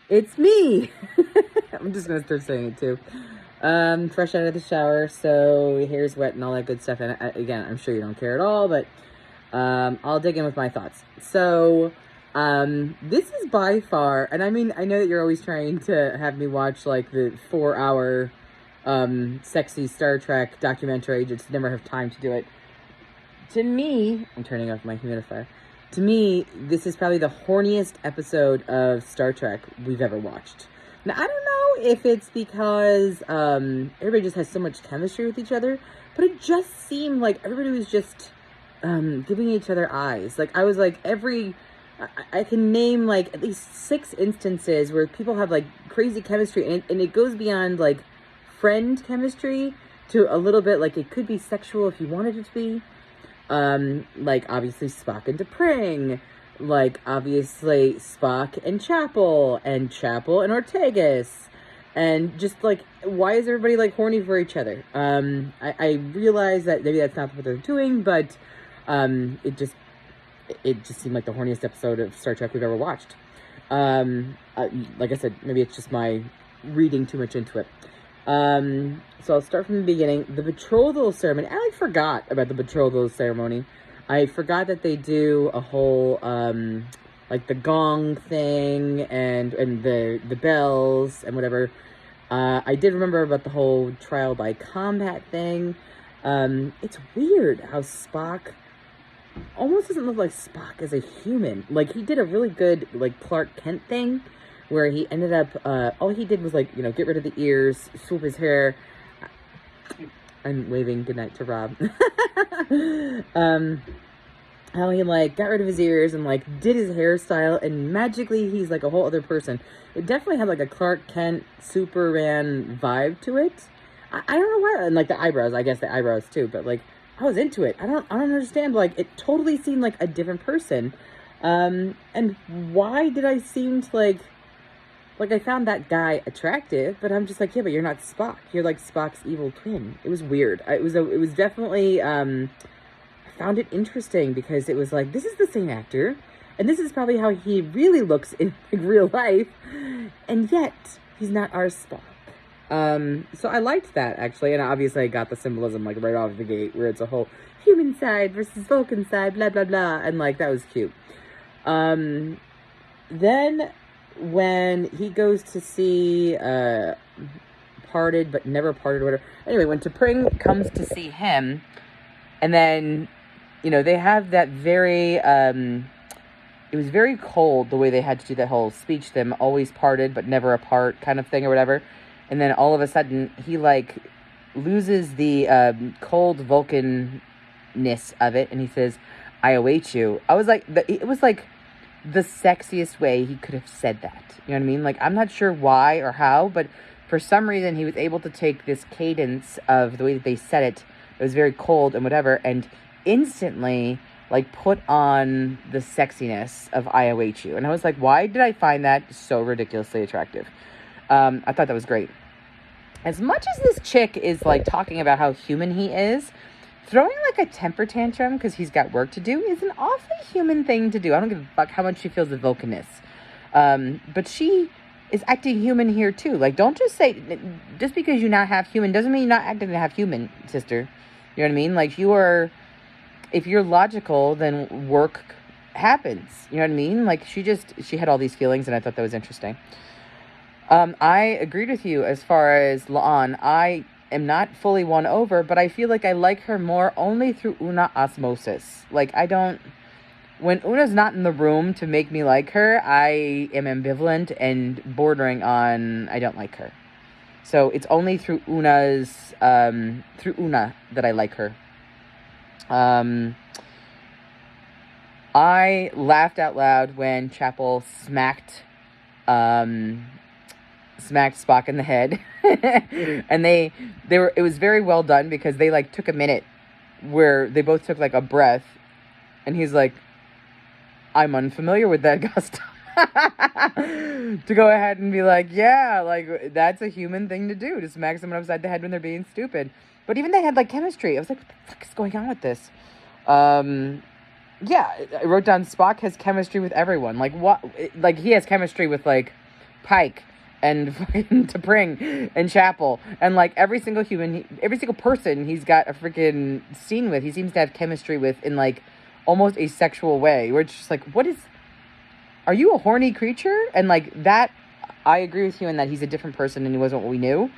It's me! I'm just gonna start saying it too. Fresh out of the shower, so hair's wet and all that good stuff. And again, I'm sure you don't care at all, but I'll dig in with my thoughts. So, this is by far, and I mean, I know that you're always trying to have me watch like the 4 hour, sexy Star Trek documentary. Just never have time to do it. To me, I'm turning off my humidifier. To me, this is probably the horniest episode of Star Trek we've ever watched. Now, I don't know if it's because everybody just has so much chemistry with each other, but it just seemed like everybody was just giving each other eyes. Like, I was like, I can name like at least 6 instances where people have like crazy chemistry, and it goes beyond like friend chemistry to a little bit like it could be sexual if you wanted it to be. Like, obviously, Spock and T'Pring, like, obviously, Spock and Chapel and Ortegas, and just, like, why is everybody, like, horny for each other? I realize that maybe that's not what they're doing, but, it just seemed like the horniest episode of Star Trek we've ever watched. Like I said, maybe it's just my reading too much into it. So I'll start from the beginning. The betrothal ceremony. I forgot about the betrothal ceremony. I forgot that they do a whole, like the gong thing and the bells and whatever. I did remember about the whole trial by combat thing. It's weird how Spock almost doesn't look like Spock as a human. Like, he did a really good, like, Clark Kent thing where he ended up, all he did was, like, you know, get rid of the ears, swoop his hair. I'm waving goodnight to Rob. How he, like, got rid of his ears and, like, did his hairstyle, and magically he's, like, a whole other person. It definitely had, like, a Clark Kent Superman vibe to it. I don't know why, and, like, the eyebrows, I guess the eyebrows, too, but, like, I was into it. I don't understand, like, it totally seemed like a different person. And why did I seem to, like, I found that guy attractive, but I'm just like, yeah, but you're not Spock. You're like Spock's evil twin. It was weird. It was definitely, I found it interesting because it was like, this is the same actor, and this is probably how he really looks in like, real life, and yet he's not our Spock. So I liked that, actually, and obviously I got the symbolism, like, right off the gate, where it's a whole human side versus Vulcan side, blah, blah, blah, and, like, that was cute. Then when he goes to see Parted but Never Parted or whatever. Anyway, when T'Pring comes to see him, and then, you know, they have that very, it was very cold the way they had to do that whole speech, them always parted but never apart kind of thing or whatever. And then all of a sudden he, like, loses the cold Vulcan-ness of it, and he says, I await you. I was like, it was like the sexiest way he could have said that. You know what I mean? Like, I'm not sure why or how, but for some reason he was able to take this cadence of the way that they said it. It was very cold and whatever, and instantly, like, put on the sexiness of I await you. And I was like, why did I find that so ridiculously attractive? I thought that was great. As much as this chick is, like, talking about how human he is, throwing, like, a temper tantrum because he's got work to do is an awfully human thing to do. I don't give a fuck how much she feels the Vulcanness. But she is acting human here, too. Like, don't just say, just because you not half human doesn't mean you're not acting half human, sister. You know what I mean? Like, if you're logical, then work happens. You know what I mean? Like, she had all these feelings, and I thought that was interesting. I agreed with you as far as La'an. I am not fully won over, but I feel like I like her more only through Una osmosis. Like, when Una's not in the room to make me like her, I am ambivalent and bordering on I don't like her. So it's only through Una that I like her. I laughed out loud when Chapel smacked Spock in the head. And it was very well done because they, like, took a minute where they both took, like, a breath, and he's like, I'm unfamiliar with that, Gustav. To go ahead and be like, yeah, like, that's a human thing to do, to smack someone upside the head when they're being stupid. But even they had, like, chemistry. I was like, what the fuck is going on with this? Yeah, I wrote down Spock has chemistry with everyone. Like, what? Like, he has chemistry with, like, Pike and fucking T'Pring and Chapel and like every single person he's got a freaking scene with, he seems to have chemistry with in like almost a sexual way. Where it's just like, are you a horny creature? And like that, I agree with you in that he's a different person and he wasn't what we knew.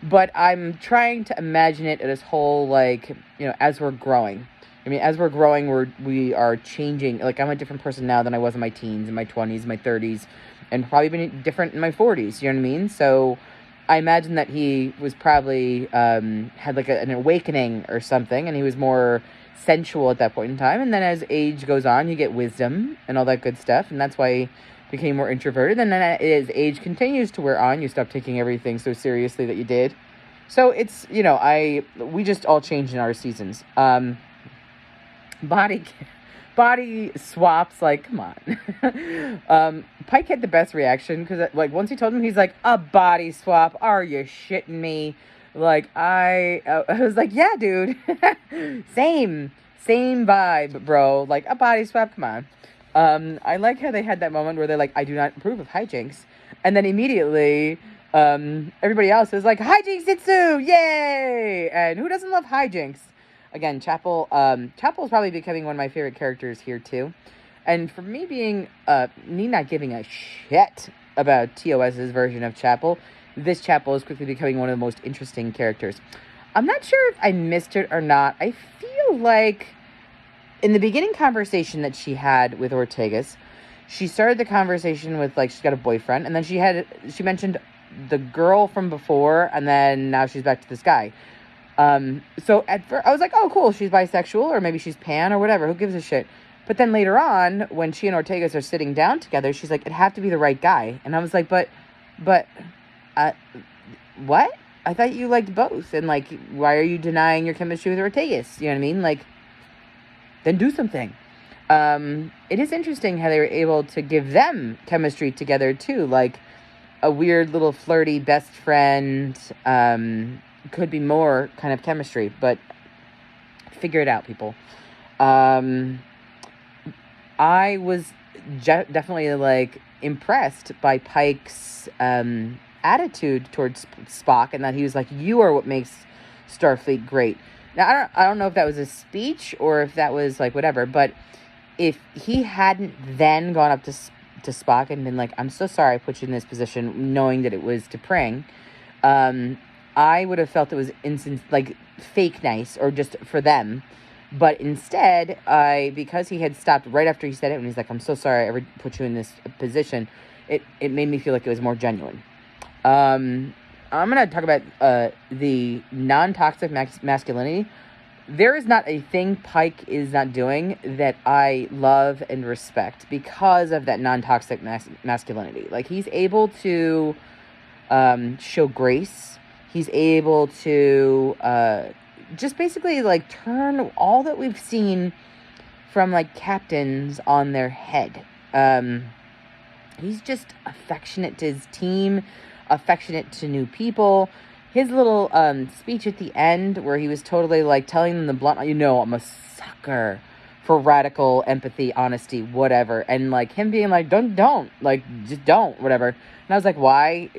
But I'm trying to imagine it as whole, like, you know, as we're growing. I mean, as we're growing, we are changing. Like, I'm a different person now than I was in my teens, in my 20s, my 30s, and probably been different in my 40s. You know what I mean? So I imagine that he was probably had like an awakening or something, and he was more sensual at that point in time. And then as age goes on, you get wisdom and all that good stuff, and that's why he became more introverted. And then as age continues to wear on, you stop taking everything so seriously that you did. So it's, you know, we just all change in our seasons. Body swaps, like, come on. Pike had the best reaction because, like, once he told him, he's like, a body swap? Are you shitting me? Like, I was like, yeah, dude. Same vibe, bro. Like, a body swap, come on. I like how they had that moment where they're like, I do not approve of hijinks. And then immediately, everybody else is like, hijinks Itsu, yay! And who doesn't love hijinks? Again, Chapel is probably becoming one of my favorite characters here, too. And for me being, me not giving a shit about TOS's version of Chapel, this Chapel is quickly becoming one of the most interesting characters. I'm not sure if I missed it or not. I feel like in the beginning conversation that she had with Ortegas, she started the conversation with, like, she's got a boyfriend, and then she mentioned the girl from before, and then now she's back to this guy. So at first, I was like, oh, cool, she's bisexual, or maybe she's pan, or whatever, who gives a shit? But then later on, when she and Ortegas are sitting down together, she's like, it'd have to be the right guy. And I was like, but, what? I thought you liked both, and, like, why are you denying your chemistry with Ortegas? You know what I mean? Like, then do something. It is interesting how they were able to give them chemistry together, too, like, a weird little flirty best friend, could be more kind of chemistry, but figure it out, people. I was definitely, like, impressed by Pike's attitude towards Spock, and that he was like, you are what makes Starfleet great. Now, I don't know if that was a speech or if that was, like, whatever, but if he hadn't then gone up to Spock and been like, I'm so sorry I put you in this position, knowing that it was T'Pring, I would have felt it was like fake nice or just for them. But instead, because he had stopped right after he said it, and he's like, I'm so sorry I ever put you in this position, it made me feel like it was more genuine. I'm going to talk about the non-toxic masculinity. There is not a thing Pike is not doing that I love and respect because of that non-toxic masculinity. Like, he's able to show grace. He's able to just basically, like, turn all that we've seen from, like, captains on their head. He's just affectionate to his team, affectionate to new people. His little speech at the end where he was totally, like, telling them the blunt, you know, I'm a sucker for radical empathy, honesty, whatever. And, like, him being like, don't, like, just don't, whatever. And I was like, why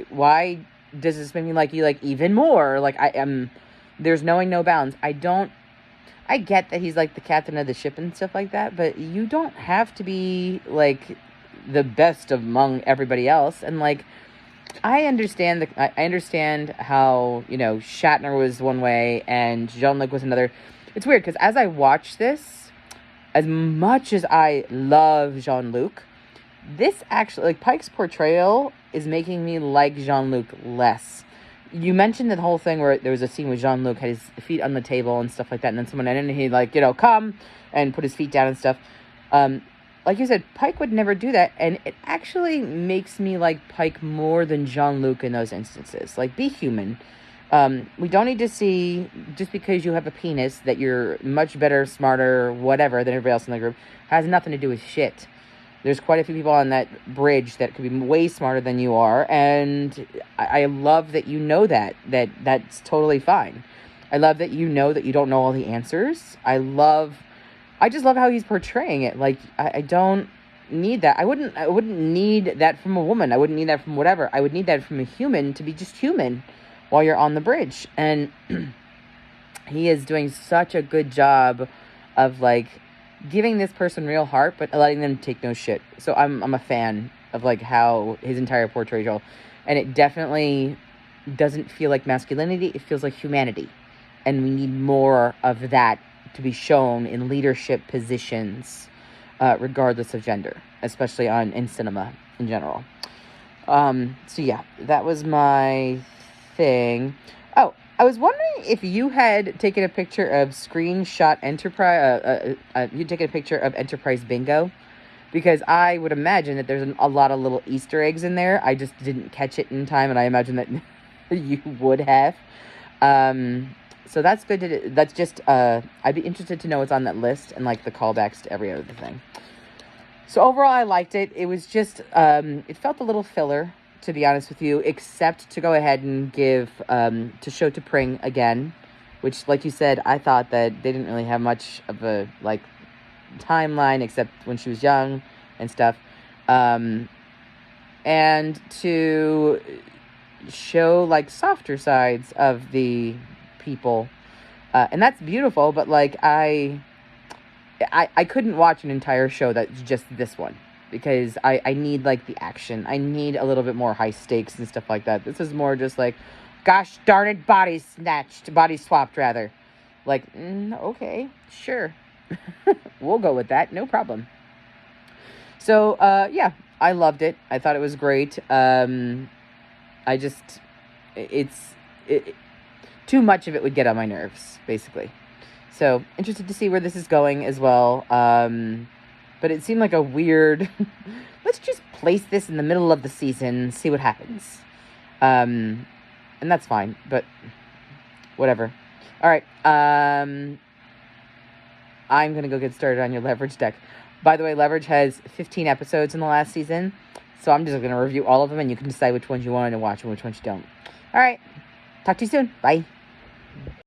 does this make me like you, like, even more? Like, there's knowing no bounds. I get that he's, like, the captain of the ship and stuff like that, but you don't have to be, like, the best among everybody else. And, like, I understand how, you know, Shatner was one way and Jean-Luc was another. It's weird because as I watch this, as much as I love Jean-Luc, this actually, like, Pike's portrayal is making me like Jean-Luc less. You mentioned the whole thing where there was a scene where Jean-Luc had his feet on the table and stuff like that, and then someone, and he, like, you know, come and put his feet down and stuff. Like you said, Pike would never do that, and it actually makes me like Pike more than Jean-Luc in those instances. Like, be human. We don't need to see, just because you have a penis, that you're much better, smarter, whatever, than everybody else in the group. Has nothing to do with shit. There's quite a few people on that bridge that could be way smarter than you are, and I love that you know that's totally fine. I love that you know that you don't know all the answers. I just love how he's portraying it. Like, I don't need that. I wouldn't need that from a woman. I wouldn't need that from whatever. I would need that from a human to be just human while you're on the bridge. And he is doing such a good job of like giving this person real heart, but letting them take no shit. So I'm a fan of like how his entire portrayal, and it definitely doesn't feel like masculinity. It feels like humanity, and we need more of that to be shown in leadership positions, regardless of gender, especially in cinema in general. So yeah, that was my thing. Oh, I was wondering if you had taken a picture of Screenshot Enterprise, you'd taken a picture of Enterprise Bingo, because I would imagine that there's a lot of little Easter eggs in there. I just didn't catch it in time, and I imagine that you would have. So that's good that's just, I'd be interested to know what's on that list and like the callbacks to every other thing. So overall, I liked it. It was just, it felt a little filler, to be honest with you, except to go ahead and give, to show T'Pring again, which, like you said, I thought that they didn't really have much of a, like, timeline except when she was young and stuff. And to show, like, softer sides of the people. And that's beautiful, but, like, I couldn't watch an entire show that's just this one, because I need, like, the action. I need a little bit more high stakes and stuff like that. This is more just like, gosh darn it, body swapped, rather. Like, okay, sure. We'll go with that, no problem. So, yeah, I loved it. I thought it was great. Too much of it would get on my nerves, basically. So, interested to see where this is going as well. But it seemed like a weird, let's just place this in the middle of the season, see what happens. And that's fine, but whatever. All right, I'm going to go get started on your Leverage deck. By the way, Leverage has 15 episodes in the last season, so I'm just going to review all of them, and you can decide which ones you want to watch and which ones you don't. All right, talk to you soon. Bye.